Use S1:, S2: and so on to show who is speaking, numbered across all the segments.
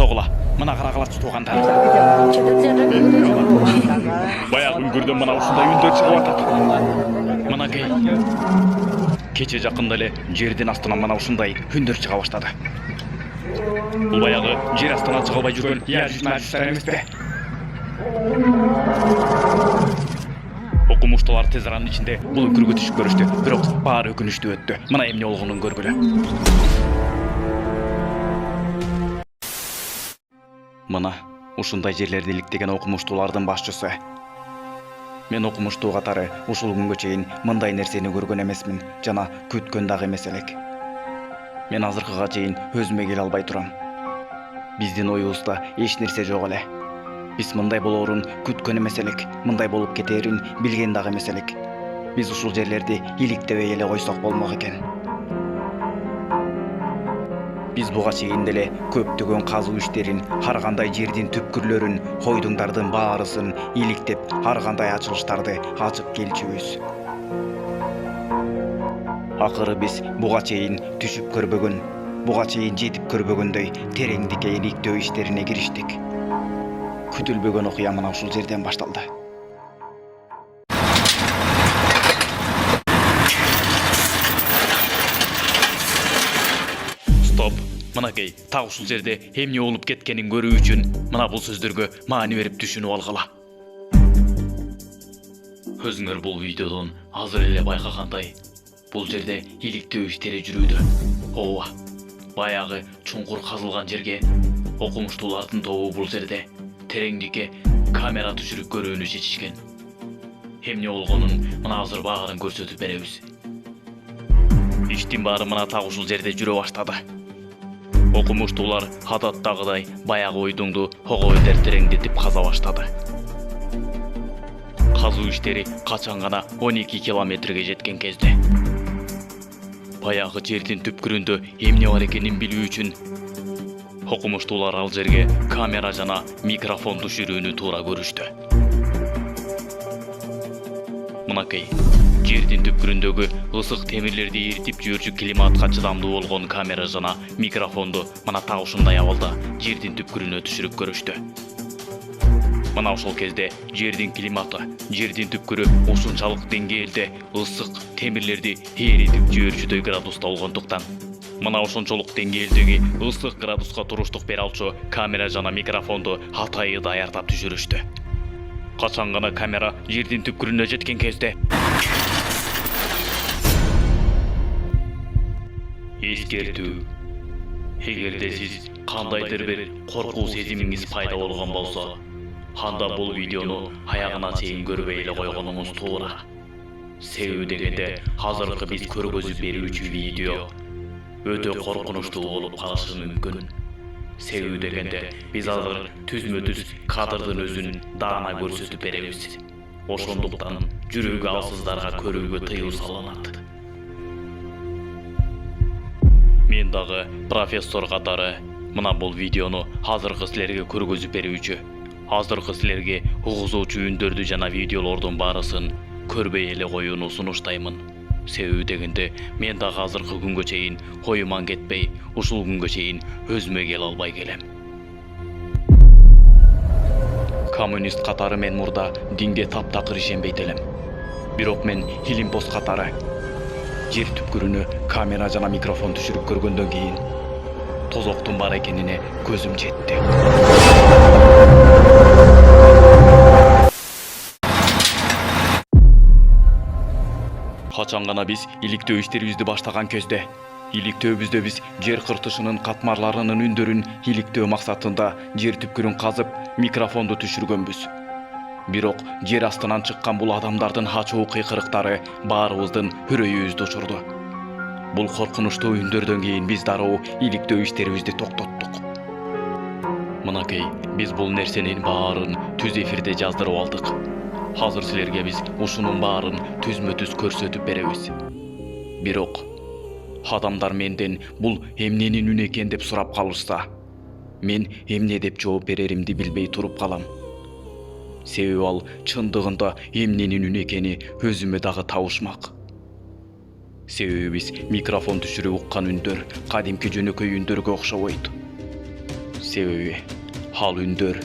S1: токтогула. Мына карагалачы туугандар. Баягы үңгүрдөн мына ушундай үндөр чыгып атат. Мынакей. Кече жакында эле жердин астынан мына ушундай үндөр чыга баштады. Бул баягы жер астынан чыга албай жүргөн яжүж-мажүждар эмеспи? Окумуштуулар тез аранын ичинде бул үңгүргө түшүп көрүштү, бирок баары өкүнүчтүү өттү. Мына эмне болгонун көргүлө. Мына ушундай жерлерди иликтеген окумуштуулардын башчысы. Мен окумуштуу катары ушул күнгө чейин мындай нерсени көргөн эмесмин жана күткөн дагы эмес элек. Мен азыркыга чейин өзүмө келе албай турам. Биздин оюбузда эч нерсе жок эле. Биз мындай болоорун күткөн эмес элек, мындай болуп кетээрин билген дагы эмес элек. Биз ушул жерлерди иликтебей эле койсок болмок экен. Биз буга чейин деле көптөгөн казуу иштерин, ар кандай жердин түпкүрлөрүн, койдуңдардын баарысын иликтеп, ар кандай ачылыштарды ачып келчүбүз. Акыры биз буга чейин түшүп көрбөгөн, буга чейин жетип көрбөгөндөй тереңдикке иликтөө иштерине кириштик. Күтүлбөгөн окуя мына ушул жерден башталды. Стоп, мынакей, так ушул жерде эмне болуп кеткенин көрүү үчүн мына бул сөздөргө маани берип түшүнүп алгыла. Өзүңөр бул видеодон азыр эле байкагандай, бул жерде иликтөө иштери жүрүүдө. Ооба, баягы чуңкур казылган жерге окумуштуулардын тобу бул жерде тереңдикке камера түшүрүп көрүүнү чечишкен. Эмне болгонун мына азыр баарын көрсөтүп беребиз. Иштин баары мына так ушул жерде жүрө баштады. Окумуштуулар адаттагыдай баягы ойдуңду ого бетер тереңдетип каза баштады. Казуу иштери качан гана 12 километрге жеткен кезде баягы жердин түпкүрүндө эмне бар экенин билүү үчүн окумуштуулар ал жерге камера жана микрофон түшүрүүнү туура көрүштү. Мынакей, жердин түпкүрүндөгү ысык темирлерди эритип жиберчү климатка чыдамдуу болгон камера жана микрофонду мына так ушундай абалда жердин түпкүрүнө түшүрүп көрүштү. Мына ошол кезде жердин климаты, жердин түпкүрү ушунчалык деңгээлде ысык темирлерди эритип жиберчүдөй градуста болгондуктан мына ошончолук деңгээлдеги ысык градуска туруштук бере алчу камера жана микрофонду атайы даярдап түшүрүштү. Качан гана камера жердин түпкүрүнө жеткен кезде эскертүү. Эгерде сиз кандайдыр бир коркуу сезимиңиз пайда болгон болсо, анда бул видеону аягына чейин көрбөй эле койгонуңуз туура. Себеби дегенде азыркы биз көргөзүп берүүчү видео өтө коркунучтуу болуп калышы мүмкүн. Себеби дегенде биз азыр түзмө-түз кадрдын өзүн даана көрсөтүп беребиз. Ошондуктан жүрөгү алсыздарга көрүүгө тыюу салынат. Мен дагы профессор катары мына бул видеону азыркы силерге көргөзүп берүүчү, азыркы силерге угузуучу үндөрдү жана видеолордун баарысын көрбөй эле коюуну сунуштаймын. Себеби дегенде мен дагы азыркы күнгө чейин оюман кетпей, ушул күнгө чейин өзүмө келе албай келем. Коммунист катары мен мурда динге таптакыр ишенбейт элем. Бирок мен илимпоз катары жер түпкүрүнө камера жана микрофон түшүрүп көргөндөн кийин тозоктун бар экенине көзүм жетти. Качан гана биз иликтөө иштерибизди баштаган кезде, иликтөөбүздө биз жер кыртышынын катмарларынын үндөрүн иликтөө максатында жер түпкүрүн казып, микрофонду түшүргөнбүз. Бирок жер астынан чыккан бул адамдардын ачуу кыйкырыктары баарыбыздын үрөйүбүздү учурду. Бул коркунучтуу үндөрдөн кийин биз дароо иликтөө иштерибизди токтоттук. Мынакей, биз бул нерсенин баарын түз эфирде жаздырып алдык. Азыр силерге биз ушунун баарын түзмө-түз көрсөтүп беребиз. Бирок адамдар менден бул эмненин үнү экен деп сурап калышса, мен эмне деп жооп береримди билбей туруп калам. Себеби ал чындыгында эмненин үнү экени өзүмө дагы табышмак. Себеби биз микрофон түшүрүп уккан үндөр кадимки жөнөкөй үндөргө окшобойт. Себеби ал үндөр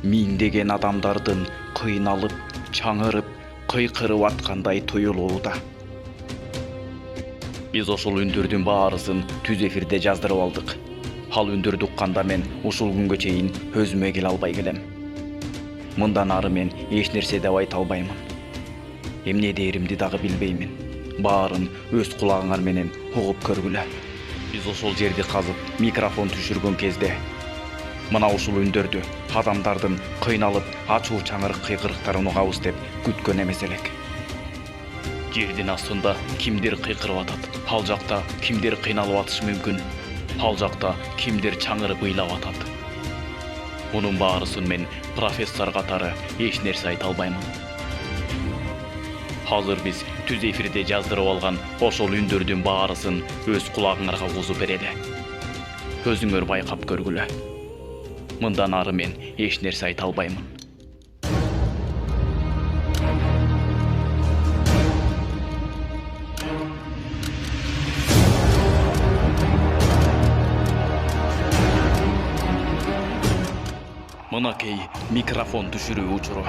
S1: миңдеген адамдардын кыйналып, чаңырып, кыйкырып аткандай туюлууда. Биз ошол үндөрдүн баарысын түз эфирде жаздырып алдык. Ал үндөрдү укканда мен ушул күнгө чейин өзүмө келе албай келем. Мындан ары мен эч нерсе деп айта албаймын. Эмне дээримди дагы билбеймин. Баарын өз кулагыңар менен угуп көргүлө. Биз ошол жерди казып, микрофон түшүргөн кезде мына ушул үндөрдү адамдардын кыйналып, ачуу чаңырык кыйкырыктарын угабыз деп күткөн эмес элек. Жердин астында кимдир кыйкырып атат, ал жакта кимдир кыйналып атышы мүмкүн, ал жакта кимдир чаңырып ыйлап атат. Мунун баарысын мен профессор катары эч нерсе айта албаймын. Азыр биз түз эфирде жаздырып алган ошол үндөрдүн баарысын өз кулагыңарга угузуп берели. Өзүңөр байкап көргүлө. Мындан ары мен эч нерсе айта албаймын. Мынакей микрофон түшүрүү учуру.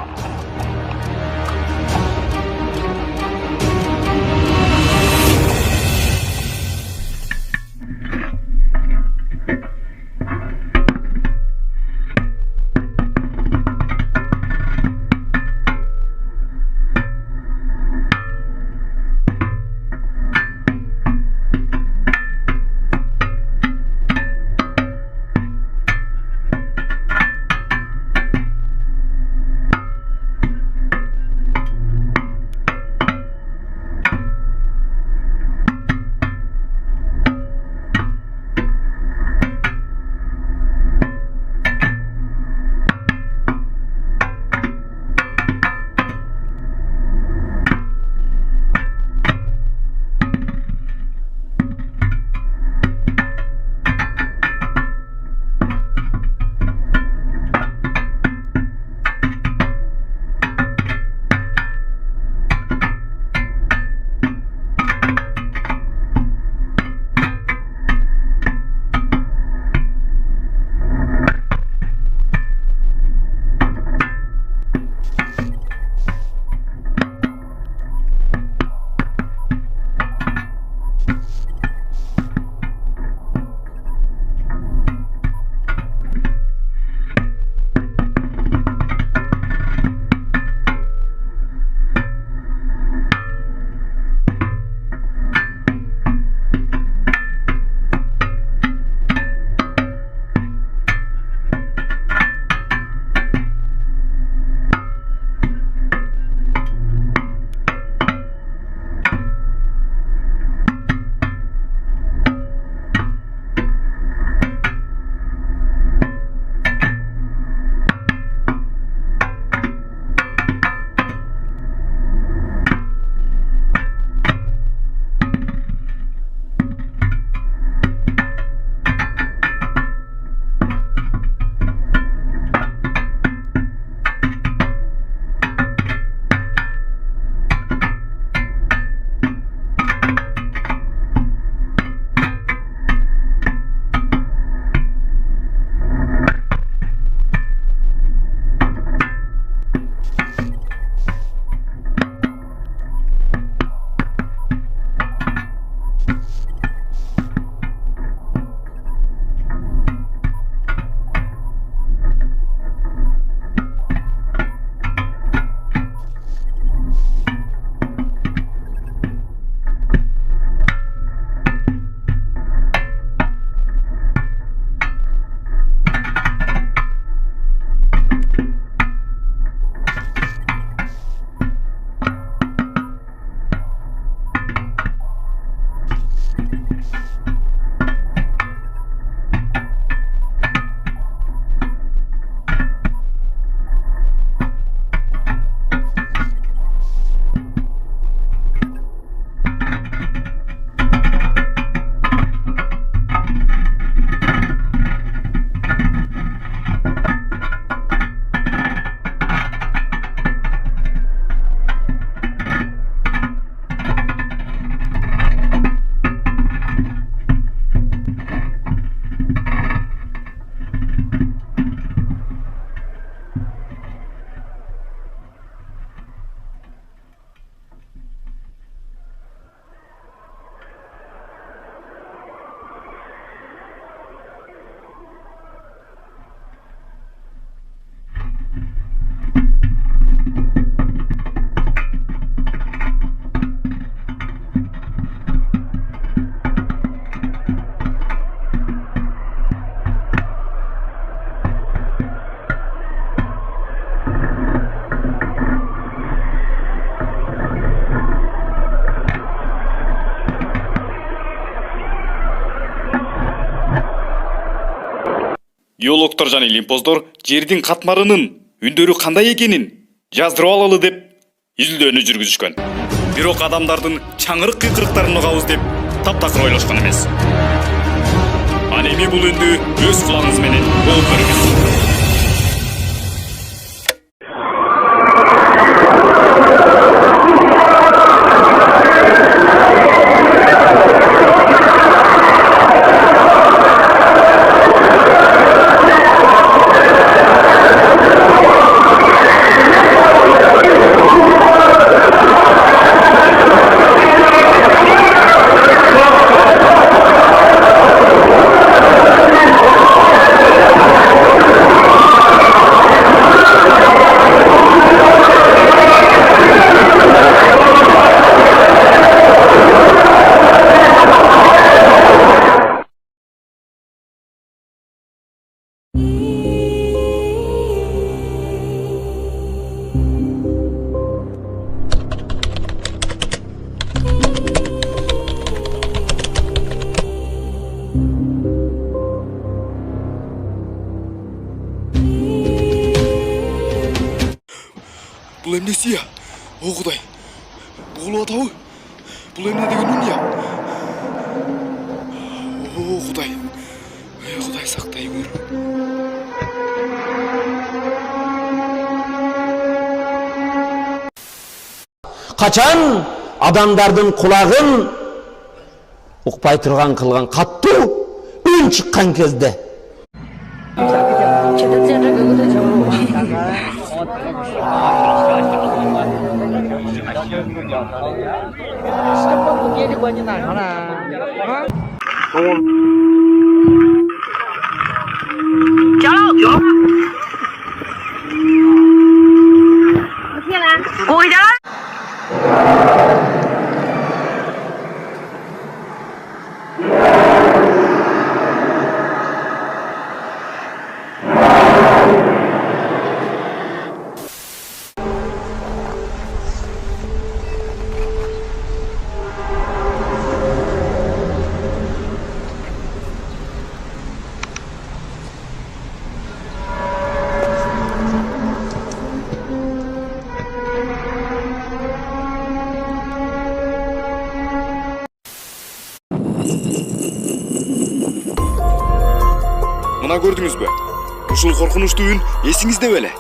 S1: Геологдор жана илимпоздор жердин катмарынын үндөрү кандай экенин жаздырып алалы деп изилдөөнү жүргүзүшкөн. Бирок адамдардын чаңырык кыйкырыктарын угабыз деп таптакыр ойлошкон эмес. Ал эми бул үндү өз кулагыңыз менен угуп көрүңүз.
S2: Бұл эмнеси я? О Кудай. Бугулуп атабы? Бұл эмне деген үн я? О Кудай. Кудай сактай көр.
S3: Качан адамдардын кулагын укпай турган кылган каттуу үн чыккан кезде
S2: Мына көрдүңүзбү? Ушул коркунучтуу үн эсиңизде беле?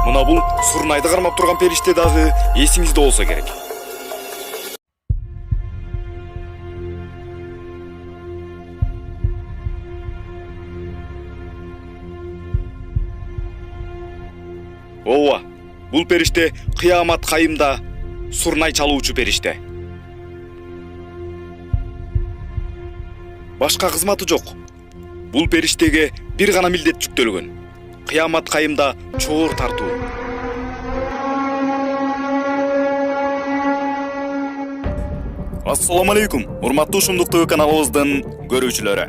S2: Мына бул Сурнайды кармап турган периште дагы эсиңизде болсо керек. Ооба, бул периште кыямат кайымда сурнай чалуучу периште. Башка кызматы жок. Бул периштеге бир гана милдет жүктөлгөн. Кыямат кайымда чоор тартуу. Ассаламу алейкум, урматтуу Шумдук каналыбыздын көрүүчүлөрү.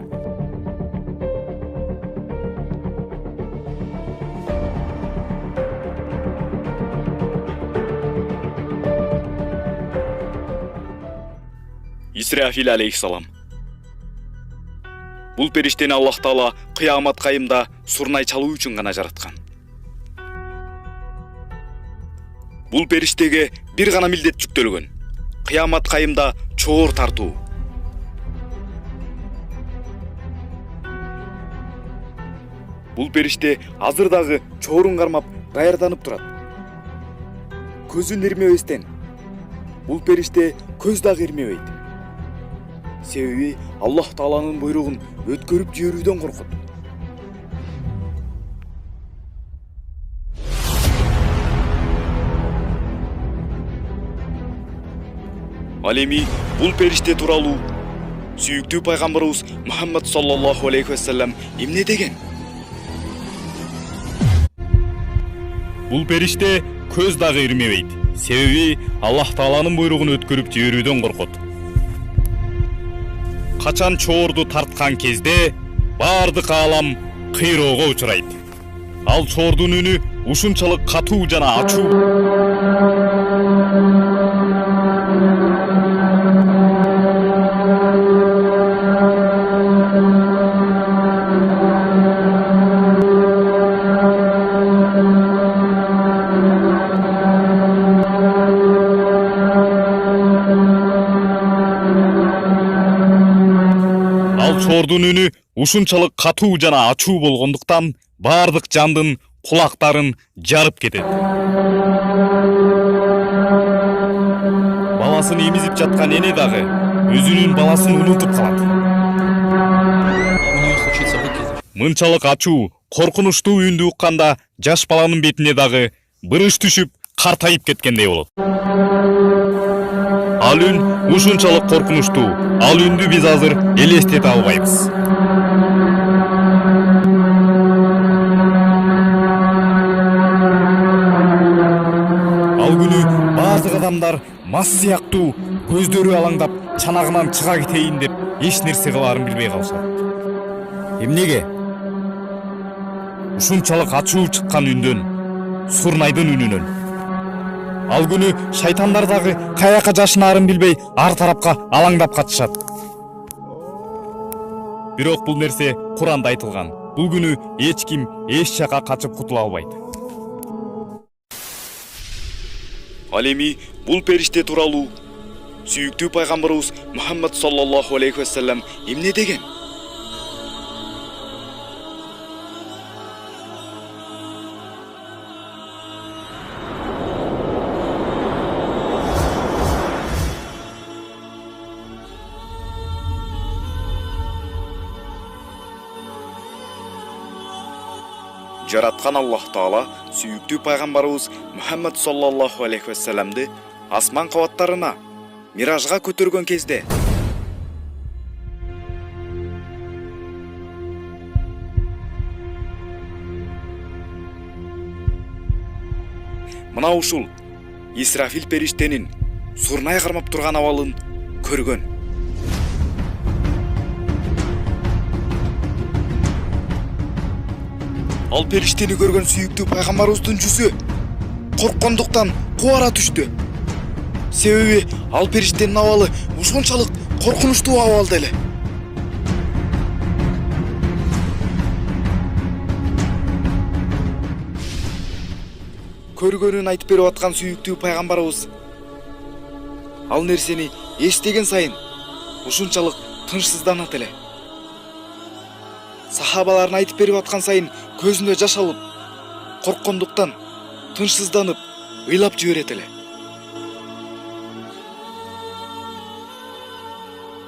S2: Исрафил алейхиссалам. Бул периштени Аллах Таала кыямат кайымда сурнай чалуу үчүн гана жараткан. Бул периштеге бир гана милдет жүктөлгөн. Кыямат кайымда чоор тартуу. Бул периште азыр дагы чоорун кармап даярданып турат. Көзүн ирмебестен. Бул периште көз дагы ирмебейт. Себеби Аллах Тааланын буйругун өткөрүп жиберүүдөн коркот. Ал эми бул периште тууралуу сүйүктүү пайгамбарыбыз Мухаммад саллаллаху алейхи ва саллям эмне деген?
S1: Бул периште көз дагы ирмебейт. Себеби Аллах Тааланын буйругун өткөрүп жиберүүдөн коркот. Качан чоорду тарткан кезде бардык аалам кыйроого учурайт. Ал чоордун үнү ушунчалык катуу жана ачуу.
S2: Ал чордун үнү ушунчалык катуу жана ачуу болгондуктан бардык жандын кулактарын жарып кетет. Баласын эмизип жаткан эне дагы өзүнүн баласын унутуп калат.
S1: У нее случится выкидыш.
S2: Мынчалык ачуу, коркунучтуу үндү укканда жаш баланын бетине дагы бырыш түшүп, картайып кеткендей болот. Ал үн ушунчалык коркунучтуу, ал үндү биз азыр элестете албайбыз. Ал күнү баардык адамдар мас сыяктуу көздөрү алаңдап чанагынан чыга кетейин деп эч нерсе кылаарын билбей калышат. Эмнеге? Ушунчалык ачуу чыккан үндөн, Сурнайдын үнүнөн. Ал күнү шайтандар дагы каяка жашынаарын билбей ар тарапка алаңдап катышат. Бирок бул нерсе Куранда айтылган. Бул күнү эч ким эч жака качып кутула албайт. Ал эми бул периште тууралуу сүйүктүү пайгамбарыбыз Мухаммад саллаллаху алейхи вассалам эмне деген? Жараткан Аллах Таала сүйүктүү пайгамбарыбыз Мухаммад саллаллаху алейхи вассаламды асман кабаттарына миражга көтөргөн кезде мына ушул Исрафил периштенин Сурнай кармап турган абалын көргөн. Ал периштени көргөн сүйүктүү пайгамбарыбыздын жүзү корккондуктан кубара түштү. Себеби ал периштенин абалы ушунчалык коркунучтуу абалда эле. Көргөнүн айтып берип аткан сүйүктүү пайгамбарыбыз ал нерсени эстеген сайын ушунчалык тынчсызданат эле. Сахабаларын айтып берип аткан сайын көзүндө жаш алып, корккондуктан тынчсызданып, ыйлап жиберет эле.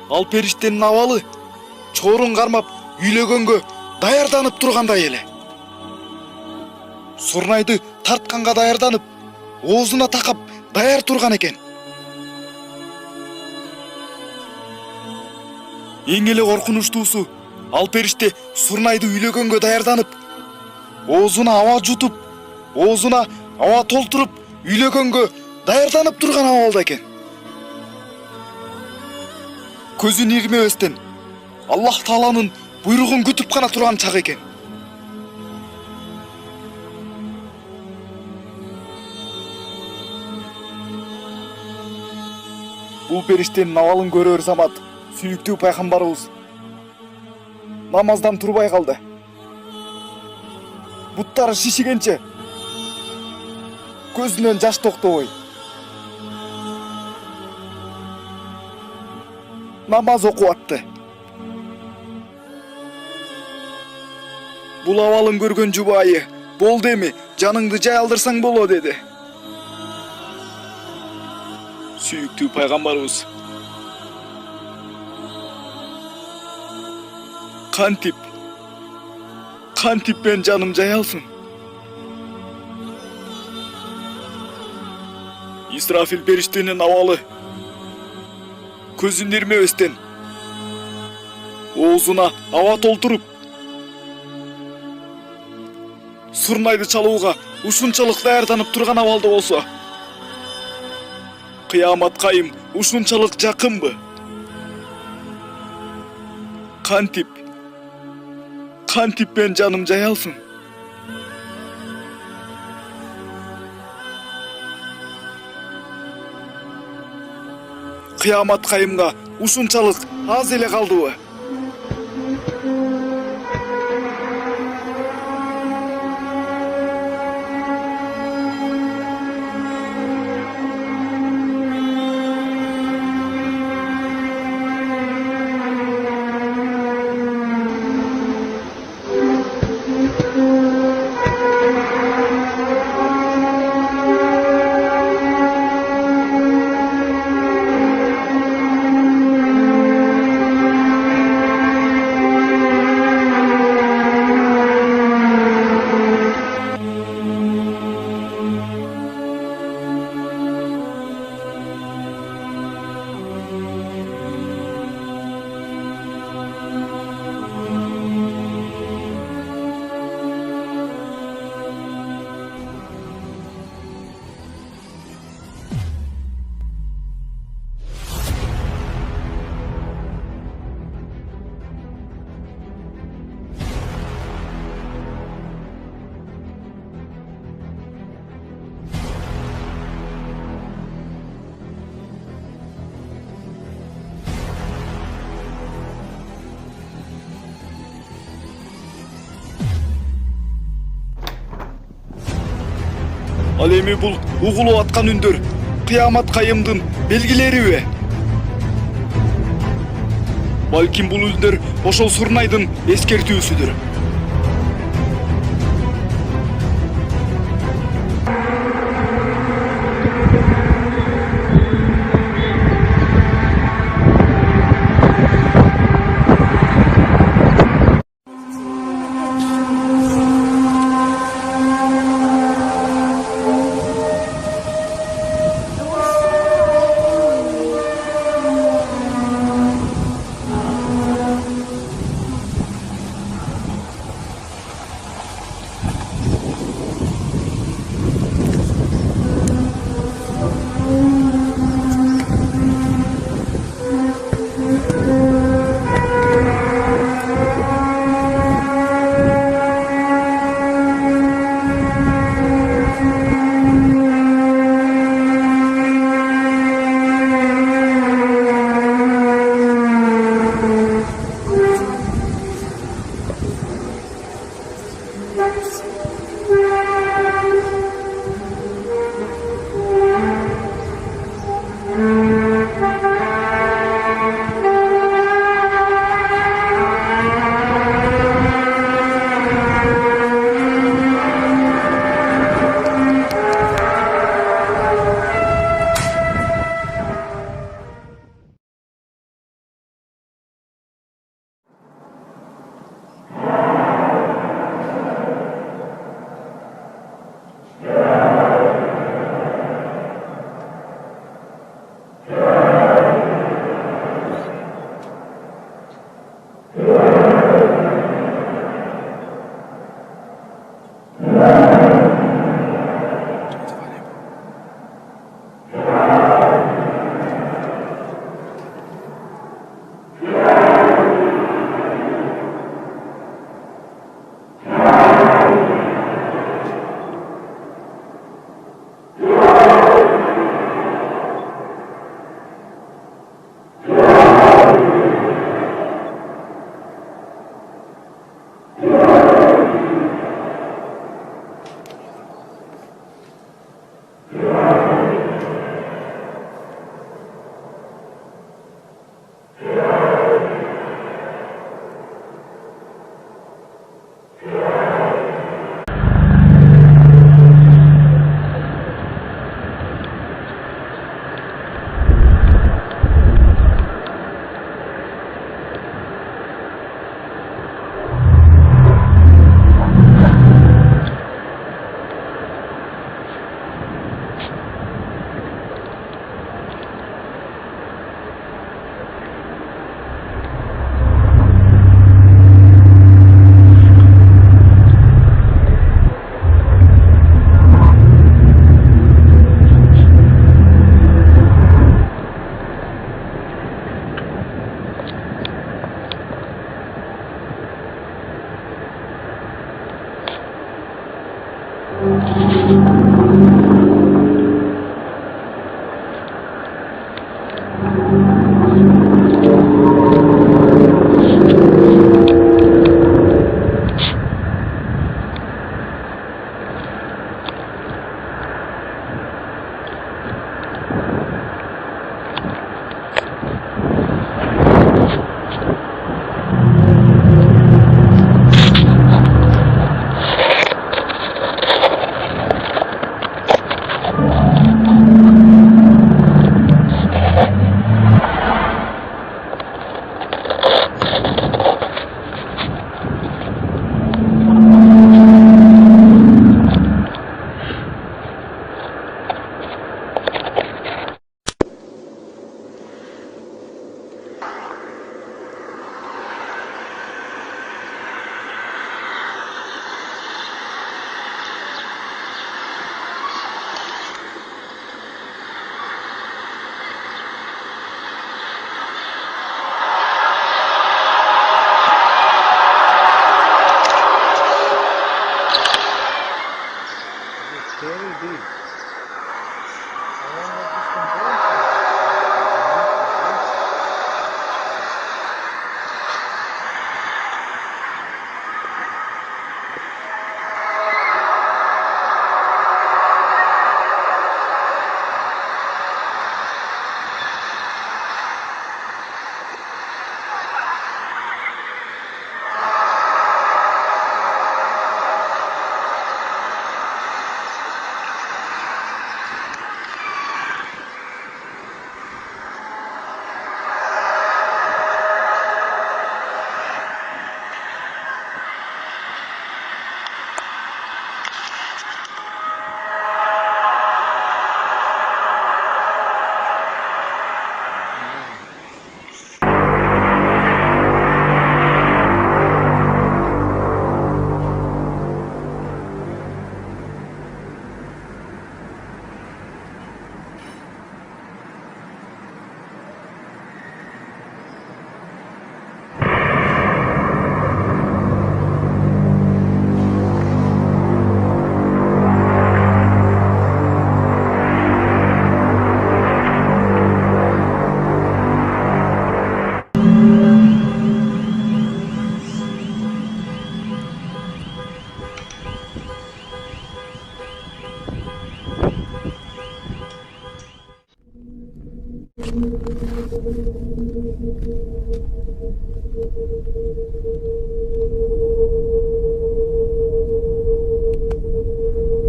S2: Ал периштенин абалы чорун кармап үйлөгөнгө даярданып тургандай эле. Сурнайды тартканга даярданып, оозуна такап даяр турган экен. Эң эле коркунучтуусу, ал периште Сурнайды үйлөгөнгө даярданып, оозуна аба жутуп, оозуна аба толтуруп, үйлөгөнгө даярданып турган абалда экен. Көзүн ирмебестен Аллах Тааланын буйругун күтүп гана турган чак экен. Бул периштенин абалын көрөр замат сүйүктүү пайгамбарыбыз намаздан турбай калды. Буттары шишигенче көзүнөн жаш токтобой намаз окуп атты. Бул абалын көргөн жубайы болду эми, жаныңды жай алдырсаң боло деди. Сүйүктүү пайгамбарыбыз кантип мен жаным жай алсын. Исрафил периштенин абалы көзүн ирмебестен оозуна аба толтуруп Сурнайды чалууга ушунчалык даярданып турган абалда болсо, кыямат кайым ушунчалык жакынбы? Кантип мен жаным жай алсын. Кыямат кайымга ушунчалык аз эле калдыбы? Ал эми бул угулуп аткан үндөр кыямат кайымдын белгилериби? Балким бул үндөр ошол Сурнайдын эскертүүсүдүр.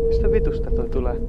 S4: Mistä vitusta toi tulee?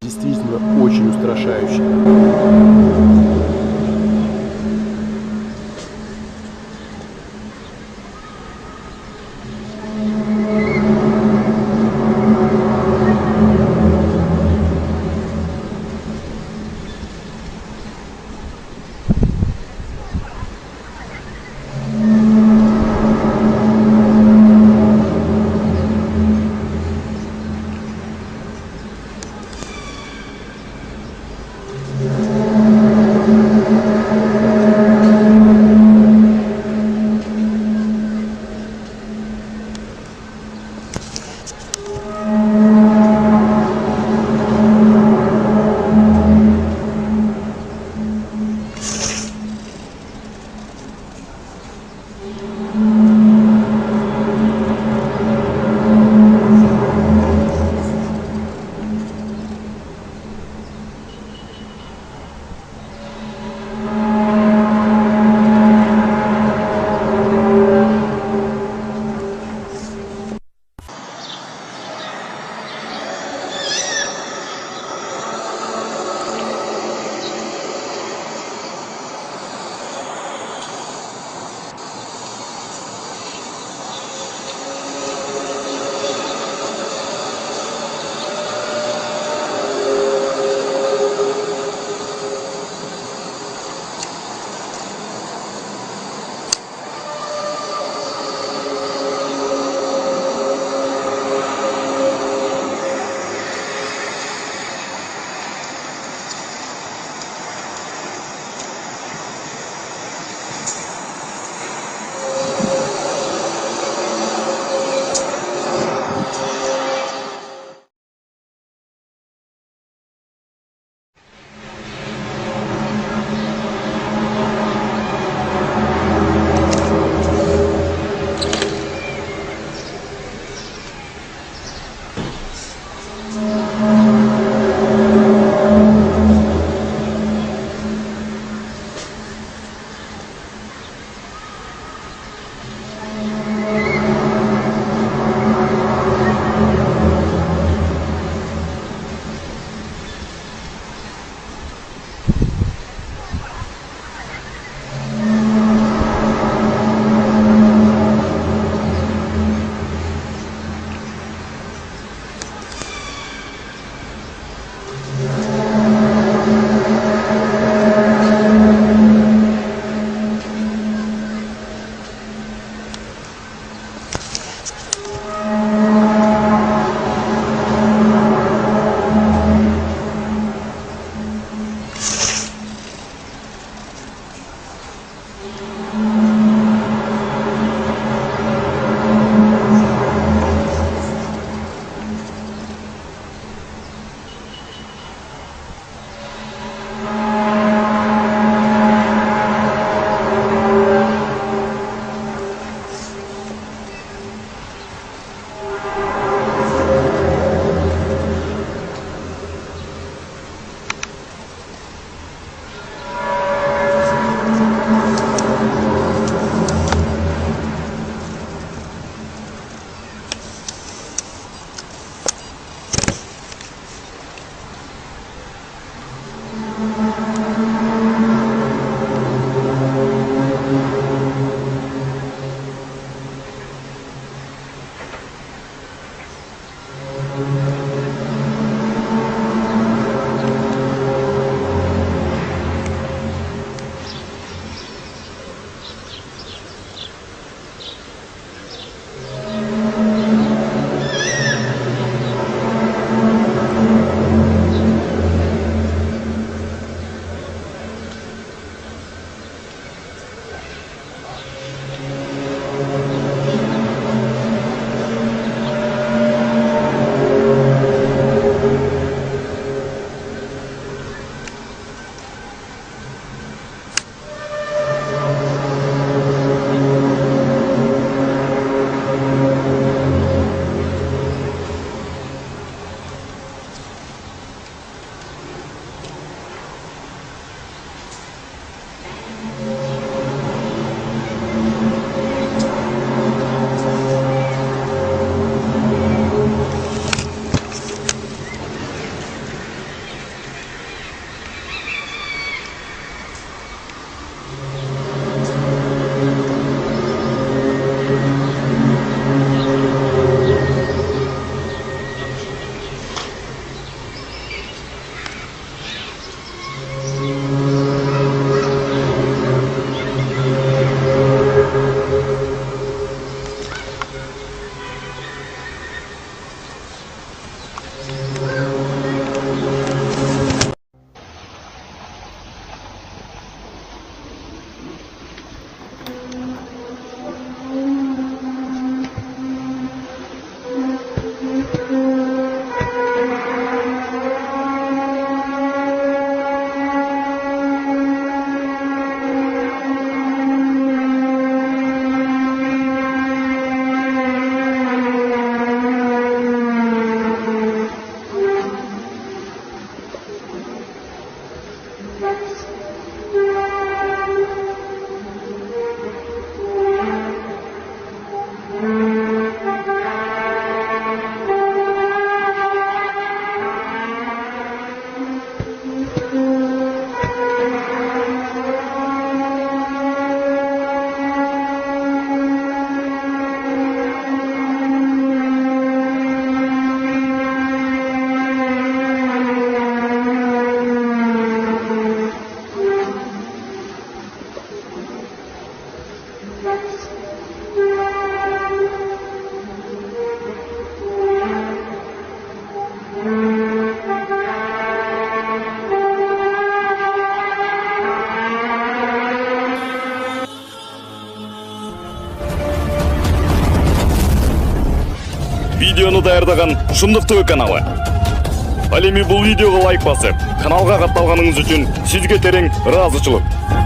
S5: Действительно очень устрашающе.
S2: Видеоны даярдаган Шындык ТВ каналы. Ал эми бул видеого лайк басып, каналга катталганыңыз үчүн сизге терең ыраазычылык.